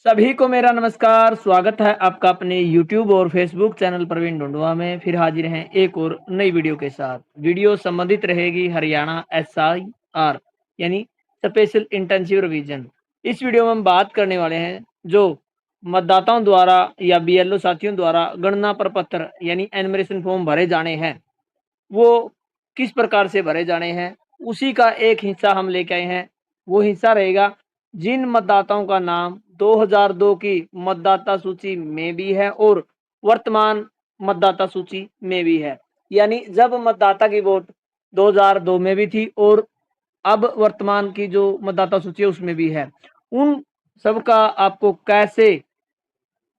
सभी को मेरा नमस्कार, स्वागत है आपका अपने यूट्यूब और फेसबुक चैनल प्रवीण ढूंढवा में। फिर हाजिर हैं एक और नई वीडियो के साथ। वीडियो संबंधित रहेगी हरियाणा एसआईआर यानी स्पेशल इंटेंसिव रिवीजन। इस वीडियो में हम बात करने वाले हैं जो मतदाताओं द्वारा या बीएलओ साथियों द्वारा गणना प्रपत्र यानी एनुमरेशन फॉर्म भरे जाने हैं, वो किस प्रकार से भरे जाने हैं, उसी का एक हिस्सा हम लेके आए हैं। वो हिस्सा रहेगा जिन मतदाताओं का नाम 2002 की मतदाता सूची में भी है और वर्तमान मतदाता सूची में भी है। यानी जब मतदाता की वोट 2002 में भी थी और अब वर्तमान की जो मतदाता सूची है उसमें भी है। उन सबका आपको कैसे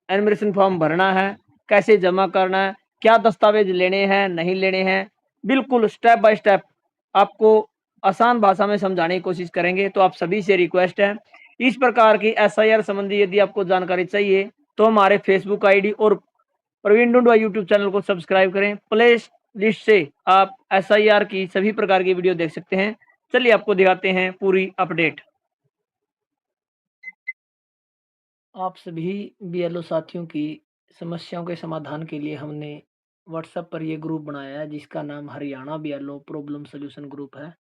एनुमरेशन फॉर्म भरना है, कैसे जमा करना है, क्या दस्तावेज लेने हैं, नहीं लेने हैं, बिल्कुल स्टेप बाय स्टेप आपको आसान भाषा में समझाने की कोशिश करेंगे। तो आप सभी से रिक्वेस्ट है, इस प्रकार की एसआईआर संबंधी यदि आपको जानकारी चाहिए तो हमारे फेसबुक आईडी और प्रवीण ढूंढवा यूट्यूब चैनल को सब्सक्राइब करें। प्ले लिस्ट से आप एसआईआर की सभी प्रकार की वीडियो देख सकते हैं। चलिए आपको दिखाते हैं पूरी अपडेट। आप सभी बीएलओ साथियों की समस्याओं के समाधान के लिए हमने व्हाट्सएप पर ये ग्रुप बनाया है जिसका नाम Haryana BLO problem solution group है।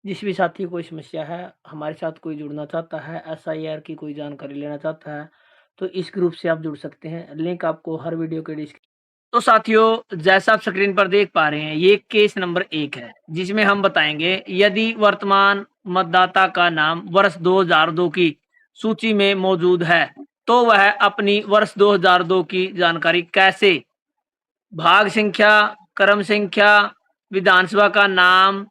जिस भी साथी को कोई समस्या है, हमारे साथ कोई जुड़ना चाहता है, एसआईआर की कोई जानकारी लेना चाहता है, तो इस ग्रुप से आप जुड़ सकते हैं। लिंक आपको हर वीडियो के डिस्क्रिप्शन। तो साथियों, जैसा आप स्क्रीन पर देख पा रहे हैं, ये केस नंबर 1 है जिसमें हम बताएंगे यदि वर्तमान मतदाता का नाम वर्ष 2002 की सूची में मौजूद है तो वह अपनी वर्ष 2002 की जानकारी कैसे भाग संख्या, क्रम संख्या, विधानसभा का नाम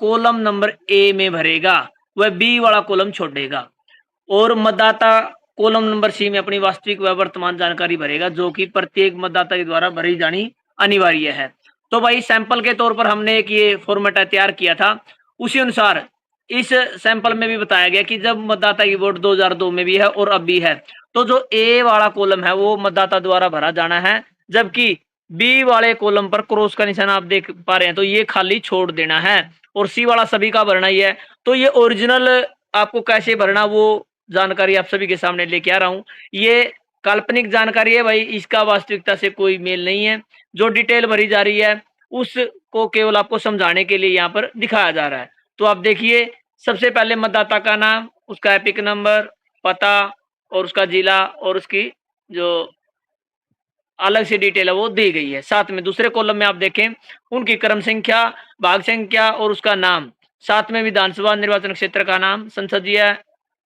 कॉलम नंबर ए में भरेगा, वह बी वाला कॉलम छोड़ेगा और मतदाता कॉलम नंबर सी में अपनी वास्तविक व वर्तमान जानकारी भरेगा जो कि प्रत्येक मतदाता के द्वारा भरी जानी अनिवार्य है। तो भाई सैंपल के तौर पर हमने एक ये फॉर्मेट तैयार किया था, उसी अनुसार इस सैंपल में भी बताया गया कि जब मतदाता की वोट 2002 में भी है और अब भी है तो जो ए वाला कॉलम है वो मतदाता द्वारा भरा जाना है, जबकि बी वाले कॉलम पर क्रॉस का निशान आप देख पा रहे हैं तो ये खाली छोड़ देना है और सी वाला सभी का भरना ही है। तो ये ओरिजिनल आपको कैसे भरना वो जानकारी आप सभी के सामने लेके आ रहा हूँ। ये काल्पनिक जानकारी है भाई, इसका वास्तविकता से कोई मेल नहीं है। जो डिटेल भरी जा रही है उसको केवल आपको समझाने के लिए यहाँ पर दिखाया जा रहा है। तो आप देखिए, सबसे पहले मतदाता का नाम, उसका एपिक नंबर, पता और उसका जिला और उसकी जो अलग से डिटेल है वो दी गई है। साथ में दूसरे कॉलम में आप देखें उनकी क्रम संख्या, भाग संख्या और उसका नाम, साथ में विधानसभा निर्वाचन क्षेत्र का नाम, संसदीय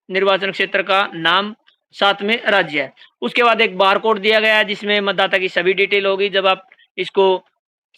निर्वाचन क्षेत्र का नाम, साथ में राज्य है। उसके बाद एक बारकोड दिया गया है जिसमें मतदाता की सभी डिटेल होगी। जब आप इसको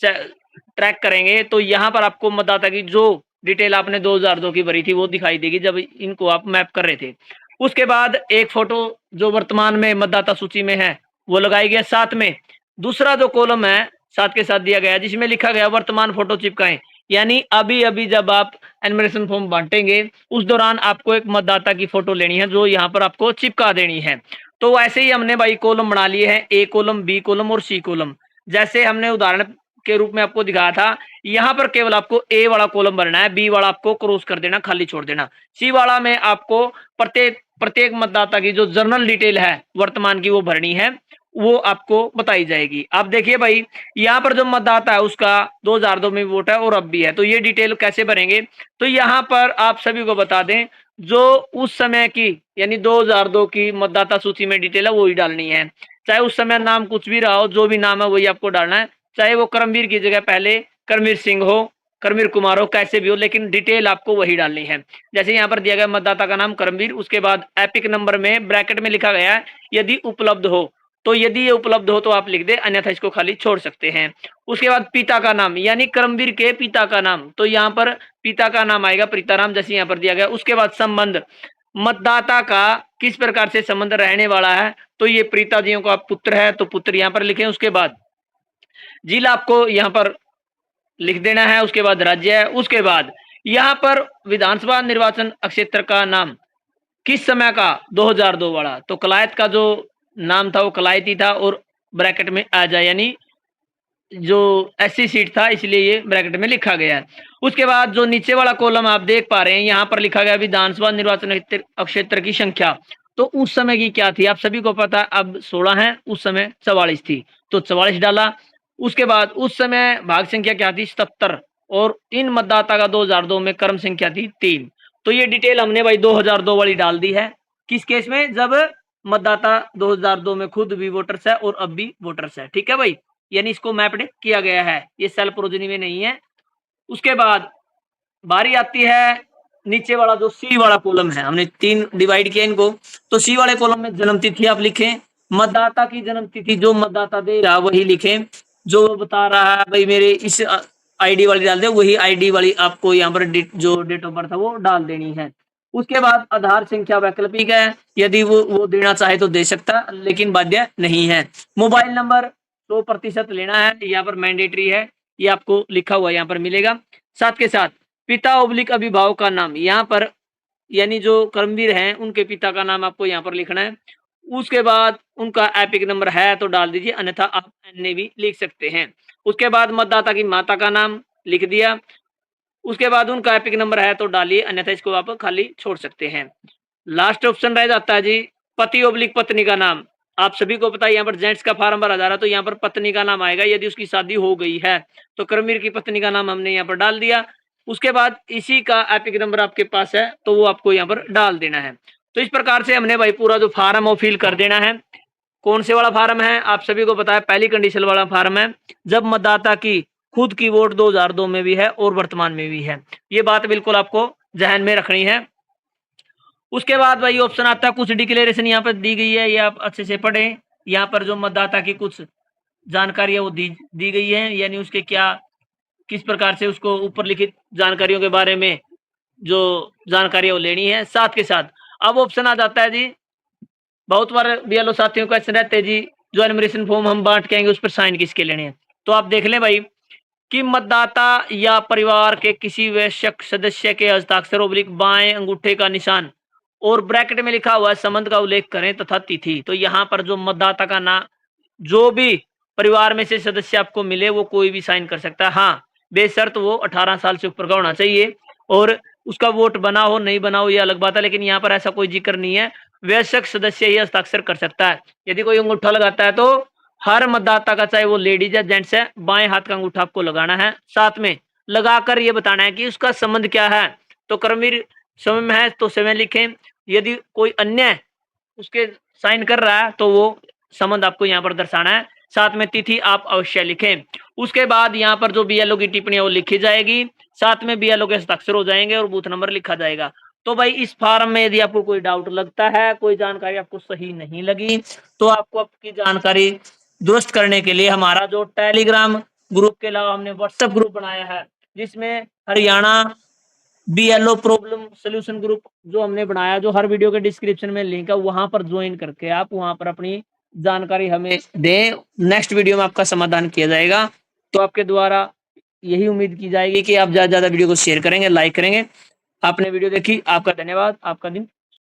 ट्रैक करेंगे तो यहाँ पर आपको मतदाता की जो डिटेल आपने 2002 की भरी थी वो दिखाई देगी जब इनको आप मैप कर रहे थे। उसके बाद एक फोटो जो वर्तमान में मतदाता सूची में है वो लगाई गई। साथ में दूसरा जो कॉलम है साथ के साथ दिया गया जिसमें लिखा गया वर्तमान फोटो चिपकाएं, यानी अभी अभी जब आप एनुमरेशन फॉर्म बांटेंगे उस दौरान आपको एक मतदाता की फोटो लेनी है जो यहाँ पर आपको चिपका देनी है। तो वैसे ही हमने भाई कॉलम बना लिए हैं, ए कॉलम, बी कॉलम और सी कॉलम। जैसे हमने उदाहरण के रूप में आपको दिखाया था, यहाँ पर केवल आपको ए वाला कॉलम भरना है, बी वाला आपको क्रॉस कर देना, खाली छोड़ देना। सी वाला में आपको प्रत्येक प्रत्येक मतदाता की जो जर्नल डिटेल है वर्तमान की वो भरनी है, वो आपको बताई जाएगी। आप देखिए भाई, यहाँ पर जो मतदाता है उसका 2002 में वोट है और अब भी है, तो ये डिटेल कैसे भरेंगे? तो यहाँ पर आप सभी को बता दें जो उस समय की यानी 2002 की मतदाता सूची में डिटेल है वो ही डालनी है। चाहे उस समय नाम कुछ भी रहा हो, जो भी नाम है वही आपको डालना है। चाहे वो करमवीर की जगह पहले करमवीर सिंह हो, करमवीर कुमार हो, कैसे भी हो, लेकिन डिटेल आपको वही डालनी है। जैसे यहाँ पर दिया गया मतदाता का नाम करमवीर, उसके बाद एपिक नंबर में ब्रैकेट में लिखा गया है यदि उपलब्ध हो, तो यदि ये उपलब्ध हो तो आप लिख दे, अन्यथा इसको खाली छोड़ सकते हैं। उसके बाद पिता का नाम यानी करमवीर के पिता का नाम, तो यहाँ पर पिता का नाम आएगा प्रीताराम, जैसे यहाँ पर दिया गया। उसके बाद संबंध, मतदाता का किस प्रकार से संबंध रहने वाला है, तो ये प्रीता जियों का पुत्र है तो पुत्र यहाँ पर लिखें। उसके बाद जिला आपको यहाँ पर लिख देना है। उसके बाद राज्य है। उसके बाद यहाँ पर विधानसभा निर्वाचन क्षेत्र का नाम किस समय का, 2002 वाला, तो कलायत का जो नाम था वो कलायती था और ब्रैकेट में आ जाए यानी जो एससी सीट था, इसलिए ये ब्रैकेट में लिखा गया है। उसके बाद जो नीचे वाला कॉलम आप देख पा रहे हैं, यहाँ पर लिखा गया विधानसभा निर्वाचन क्षेत्र की संख्या। तो उस समय की क्या थी, आप सभी को पता है, अब 16 है, उस समय 44 थी, तो 44 डाला। उसके बाद उस समय भाग संख्या क्या थी, 77, और इन मतदाता का 2002 में क्रम संख्या थी 3। तो ये डिटेल हमने भाई 2002 वाली डाल दी है। किस केस में, जब मतदाता 2002 में खुद भी वोटर्स है और अब भी वोटर्स है। ठीक है भाई, यानी इसको मैप्ड किया गया है, ये सेल प्रोजनी में नहीं है। उसके बाद बारी आती है नीचे वाला जो सी वाला कॉलम है, हमने 3 डिवाइड किया इनको। तो सी वाले कॉलम में जन्म तिथि आप लिखें, मतदाता की जन्म तिथि जो मतदाता दे रहा वही लिखें, जो बता रहा है भाई मेरे इस आईडी वाली डाल दे, वही आईडी वाली आपको यहाँ पर जो डेट ऑफ बर्थ है वो डाल देनी है। उसके बाद आधार संख्या वैकल्पिक है, यदि वो देना चाहे तो दे सकता है, लेकिन बाध्य नहीं है। मोबाइल नंबर 100% लेना है, यहाँ पर मैंडेटरी है, ये आपको लिखा हुआ यहाँ पर मिलेगा। साथ के साथ पिता ओब्लिक अभिभावक का नाम, यहाँ पर यानी जो कर्मवीर हैं उनके पिता का नाम आपको यहाँ पर लिखना है। उसके बाद उनका एपिक नंबर है तो डाल दीजिए, अन्यथा आप एनए भी लिख सकते हैं। उसके बाद मतदाता की माता का नाम लिख दिया। उसके बाद उनका एपिक नंबर है तो डालिए, अन्यथा इसको आप खाली छोड़ सकते हैं। लास्ट ऑप्शन रह जाता है जी पति ओब्लिक पत्नी का नाम। आप सभी को पता है यहाँ पर जेंट्स का फार्म भरा जा रहा है, तो यहाँ पर पत्नी का नाम आएगा यदि उसकी शादी हो गई है। तो कर्मवीर की पत्नी का नाम हमने यहाँ पर डाल दिया। उसके बाद इसी का एपिक नंबर आपके पास है तो वो आपको यहाँ पर डाल देना है। तो इस प्रकार से हमने भाई पूरा जो फार्म है वो फिल कर देना है। कौन से वाला फार्म है, आप सभी को पता है पहली कंडीशन वाला फार्म है, जब मतदाता की खुद की वोट 2002 में भी है और वर्तमान में भी है। ये बात बिल्कुल आपको जहन में रखनी है। उसके बाद भाई ऑप्शन आता है, कुछ डिक्लेरेशन यहाँ पर दी गई है, ये आप अच्छे से पढ़ें। यहाँ पर जो मतदाता की कुछ जानकारी है वो दी गई है, यानी उसके क्या किस प्रकार से उसको ऊपर लिखित जानकारियों के बारे में जो जानकारी है वो लेनी है। साथ के साथ अब ऑप्शन आ जाता है जी, बहुत बार बीएलओ साथियों का क्वेश्चन रहते हैं जी, जो एनुमरेशन फॉर्म हम बांट के आएंगे उस पर साइन किसके लेने हैं। तो आप देख लें भाई कि मतदाता या परिवार के किसी वयस्क सदस्य के हस्ताक्षर ओब्लिक बाएं अंगूठे का निशान और ब्रैकेट में लिखा हुआ है संबंध का उल्लेख करें तथा तिथि। तो यहाँ पर जो मतदाता का नाम, जो भी परिवार में से सदस्य आपको मिले वो कोई भी साइन कर सकता है। हाँ, बेशर्त वो 18 साल से ऊपर का होना चाहिए, और उसका वोट बना हो नहीं बना हो ये अलग बात है, लेकिन यहाँ पर ऐसा कोई जिक्र नहीं है। वयस्क सदस्य ही हस्ताक्षर कर सकता है। यदि कोई अंगूठा लगाता है तो हर मतदाता का, चाहे वो लेडीज है जेंट्स है, बाएं हाथ का अंगूठा आपको लगाना है। साथ में लगाकर ये बताना है कि उसका संबंध क्या है। तो कर्मवीर समय में है तो समय लिखें, यदि कोई अन्य उसके साइन कर रहा है तो वो संबंध आपको यहाँ पर दर्शाना है। साथ में तिथि आप अवश्य लिखें। उसके बाद यहाँ पर जो बीएलओ की टिप्पणी है वो लिखी जाएगी, साथ में बीएलओ के हस्ताक्षर हो जाएंगे और बूथ नंबर लिखा जाएगा। तो भाई इस फॉर्म में यदि आपको कोई डाउट लगता है, कोई जानकारी आपको सही नहीं लगी, तो आपको आपकी जानकारी दुरुस्त करने के लिए हमारा जो टेलीग्राम ग्रुप के अलावा हमने व्हाट्सएप ग्रुप बनाया है, जिसमें Haryana BLO problem solution group जो हमने बनाया, जो हर वीडियो के डिस्क्रिप्शन में लिंक है, वहां पर ज्वाइन करके आप वहां पर अपनी जानकारी हमें दें। नेक्स्ट वीडियो में आपका समाधान किया जाएगा। तो आपके द्वारा यही उम्मीद की जाएगी कि आप ज्यादा से ज्यादा वीडियो को शेयर करेंगे, लाइक करेंगे। आपने वीडियो देखी, आपका धन्यवाद। आपका दिन